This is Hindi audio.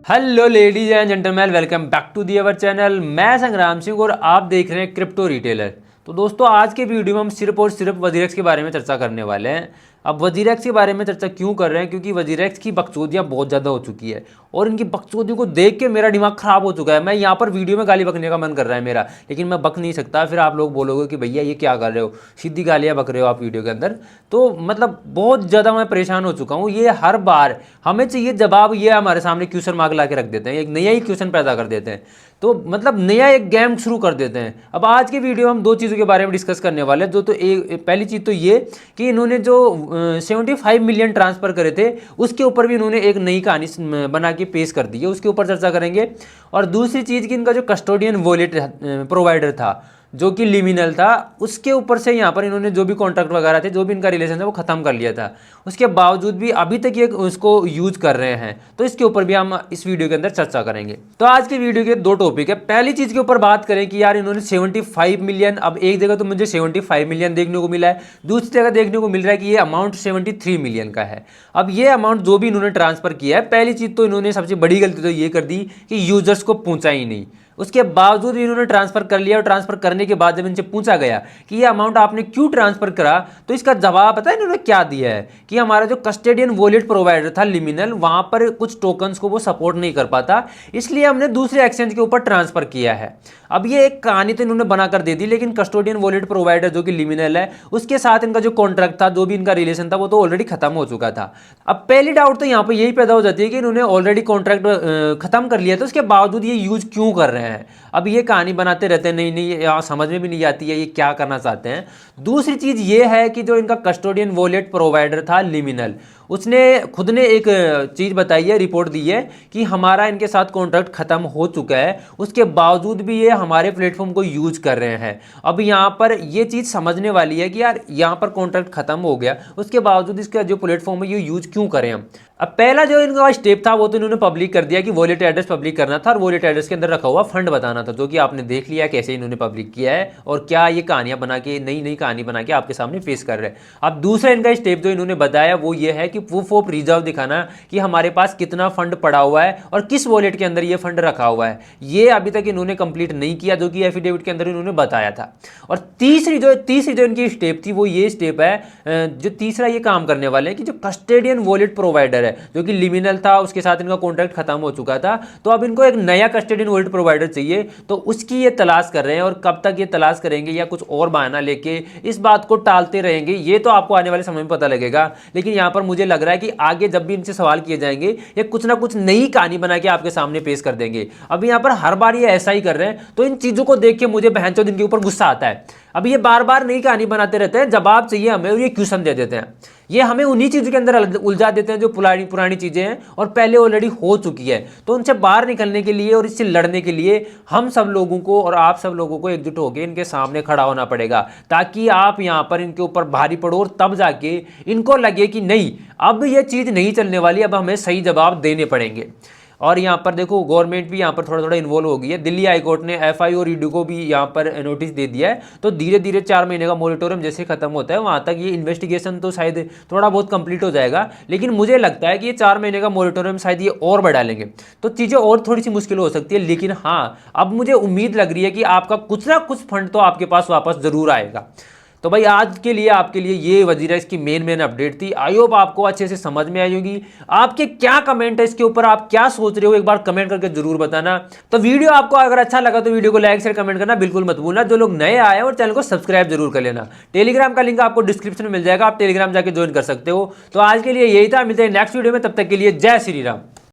Hello ladies and gentleman, welcome back to the our channel. मैं संग्राम सिंह और आप देख रहे हैं क्रिप्टो रिटेलर। तो दोस्तों, आज के वीडियो में हम सिर्फ और सिर्फ वजीरेक्स के बारे में चर्चा करने वाले हैं। अब वजीरेक्स के बारे में चर्चा क्यों कर रहे हैं? क्योंकि वजीरेक्स की बकचोदियाँ बहुत ज़्यादा हो चुकी है और इनकी बकचोदियों को देख के मेरा दिमाग ख़राब हो चुका है। मैं यहाँ पर वीडियो में गाली बकने का मन कर रहा है मेरा, लेकिन मैं बक नहीं सकता। फिर आप लोग बोलोगे कि भैया ये क्या कर रहे हो, सीधी गालियाँ बक रहे हो आप वीडियो के अंदर। तो मतलब बहुत ज़्यादा मैं परेशान हो चुका हूँ। ये हर बार हमें चाहिए जवाब, ये हमारे सामने क्वेश्चन मार्क ला के रख देते हैं, एक नया ही क्वेश्चन पैदा कर देते हैं। तो मतलब नया एक गेम शुरू कर देते हैं। अब आज की वीडियो हम दो चीज़ों के बारे में डिस्कस करने वाले हैं। जो तो एक पहली चीज़ तो ये कि इन्होंने जो 75 मिलियन ट्रांसफ़र करे थे, उसके ऊपर भी इन्होंने एक नई कहानी बना के पेश कर दी है, उसके ऊपर चर्चा करेंगे। और दूसरी चीज़ कि इनका जो कस्टोडियन वॉलेट प्रोवाइडर था जो कि लिमिनल था, उसके ऊपर से यहाँ पर इन्होंने जो भी कॉन्ट्रैक्ट वगैरह थे, जो भी इनका रिलेशन था, वो ख़त्म कर लिया था। उसके बावजूद भी अभी तक ये उसको यूज कर रहे हैं। तो इसके ऊपर भी हम इस वीडियो के अंदर चर्चा करेंगे। तो आज की वीडियो के दो टॉपिक है। पहली चीज़ के ऊपर बात करें कि यार इन्होंने 75 मिलियन, अब एक जगह तो मुझे 75 मिलियन देखने को मिला है, दूसरी जगह देखने को मिल रहा है कि ये अमाउंट 73 मिलियन का है। अब ये अमाउंट जो भी इन्होंने ट्रांसफ़र किया है, पहली चीज़ तो इन्होंने सबसे बड़ी गलती तो ये कर दी कि यूजर्स को पहुँचा ही नहीं। उसके बावजूद भी इन्होंने ट्रांसफ़र कर लिया और ट्रांसफ़र करने के बाद जब इनसे पूछा गया कि ये अमाउंट आपने क्यों ट्रांसफ़र करा, तो इसका जवाब पता है इन्होंने क्या दिया है कि हमारा जो कस्टोडियन वॉलेट प्रोवाइडर था लिमिनल, वहाँ पर कुछ टोकन्स को वो सपोर्ट नहीं कर पाता, इसलिए हमने दूसरे एक्सचेंज के ऊपर ट्रांसफ़र किया है। अब ये एक कहानी तो इन्होंने बनाकर दे दी, लेकिन कस्टोडियन वॉलेट प्रोवाइडर जो कि लिमिनल है, उसके साथ इनका जो कॉन्ट्रैक्ट था, जो भी इनका रिलेशन था, वो तो ऑलरेडी खत्म हो चुका था। अब पहली डाउट तो यहाँ पर यही पैदा हो जाती है कि इन्होंने ऑलरेडी कॉन्ट्रैक्ट खत्म कर लिया था, उसके बावजूद ये यूज़ क्यों कर रहे हैं। अब ये कहानी बनाते रहते हैं, नहीं यहाँ समझ में भी नहीं आती है ये क्या करना चाहते हैं। दूसरी चीज़ ये है कि जो इनका कस्टोडियन वॉलेट प्रोवाइडर था लिमिनल, उसने खुद ने एक चीज़ बताई है, रिपोर्ट दी है कि हमारा इनके साथ कॉन्ट्रैक्ट ख़त्म हो चुका है, उसके बावजूद भी ये हमारे प्लेटफॉर्म को यूज कर रहे हैं। अब यहाँ पर ये चीज़ समझने वाली है कि यार यहाँ पर कॉन्ट्रैक्ट ख़त्म हो गया, उसके बावजूद इसका जो प्लेटफॉर्म है ये यूज क्यों करें हम। अब पहला जो इनका स्टेप था वो तो इन्होंने पब्लिक कर दिया कि वॉलेट एड्रेस पब्लिक करना था और वॉलेट एड्रेस के अंदर रखा हुआ फंड बताना था, जो कि आपने देख लिया कैसे इन्होंने पब्लिक किया है और क्या ये कहानियां बना के, नई नई कहानी बना के आपके सामने पेश कर रहे हैं। अब दूसरा इनका स्टेप जो इन्होंने बताया वो ये है कि प्रूफ ऑफ रिजर्व दिखाना कि हमारे पास कितना फंड पड़ा हुआ है और किस वॉलेट के अंदर ये फंड रखा हुआ है। ये अभी तक इन्होंने कंप्लीट नहीं किया, जो कि एफिडेविट के अंदर इन्होंने बताया था। और तीसरी जो इनकी स्टेप थी वो ये स्टेप है, जो तीसरा ये काम करने वाले हैं कि जो कस्टोडियन वॉलेट प्रोवाइडर है जो कि लिमिनल था, उसके साथ इनका कॉन्ट्रैक्ट खत्म हो चुका था, तो अब इनको एक नया कस्टोडियन वॉलेट प्रोवाइडर चाहिए। तो उसकी ये तलाश कर रहे हैं, और कब तक ये तलाश करेंगे या कुछ और बहाना लेके इस बात को टालते रहेंगे, ये तो आपको आने वाले समय में पता लगेगा। लेकिन यहाँ पर मुझे लग रहा है कि आगे जब भी इनसे सवाल किए जाएंगे, ये कुछ ना कुछ नई कहानी बना के आपके सामने पेश कर देंगे। अब यहाँ पर हर बार ये ऐसा ही कर रहे हैं, तो इन चीज़ों को देख के मुझे बहनचोद इनके ऊपर गुस्सा आता है। अब ये बार बार नई कहानी बनाते रहते हैं, जवाब चाहिए हमें और ये क्वेश्चन दे देते हैं। ये हमें उन्हीं चीज़ों के अंदर उलझा देते हैं जो पुरानी चीज़ें हैं और पहले ऑलरेडी हो चुकी है। तो उनसे बाहर निकलने के लिए और इससे लड़ने के लिए हम सब लोगों को और आप सब लोगों को एकजुट होकर इनके सामने खड़ा होना पड़ेगा, ताकि आप यहाँ पर इनके ऊपर भारी पड़ो और तब जाके इनको लगे कि नहीं, अब ये चीज़ नहीं चलने वाली, अब हमें सही जवाब देने पड़ेंगे। और यहाँ पर देखो, गवर्नमेंट भी यहाँ पर थोड़ा थोड़ा इन्वॉल्व हो गई है। दिल्ली हाईकोर्ट ने एफआई और ईडी को भी यहाँ पर नोटिस दे दिया है। तो धीरे धीरे 4 महीने का मोरेटोरियम जैसे खत्म होता है, वहाँ तक ये इन्वेस्टिगेशन तो शायद थोड़ा बहुत कंप्लीट हो जाएगा। लेकिन मुझे लगता है कि ये 4 महीने का मोरेटोरियम शायद ये और बढ़ा लेंगे, तो चीज़ें और थोड़ी सी मुश्किल हो सकती है। लेकिन हाँ, अब मुझे उम्मीद लग रही है कि आपका कुछ ना कुछ फंड तो आपके पास वापस ज़रूर आएगा। तो भाई आज के लिए आपके लिए ये वजीरेक्स की मेन अपडेट थी। आई होप आपको अच्छे से समझ में आई होगी। आपके क्या कमेंट है इसके ऊपर, आप क्या सोच रहे हो, एक बार कमेंट करके जरूर बताना। तो वीडियो आपको अगर अच्छा लगा तो वीडियो को लाइक शेयर कमेंट करना बिल्कुल मत भूलना। जो लोग नए आए हैं और चैनल को सब्सक्राइब जरूर कर लेना। टेलीग्राम का लिंक आपको डिस्क्रिप्शन में मिल जाएगा, आप टेलीग्राम जाके ज्वाइन कर सकते हो। तो आज के लिए यही था, मिलते हैं नेक्स्ट वीडियो में, तब तक के लिए जय श्री राम।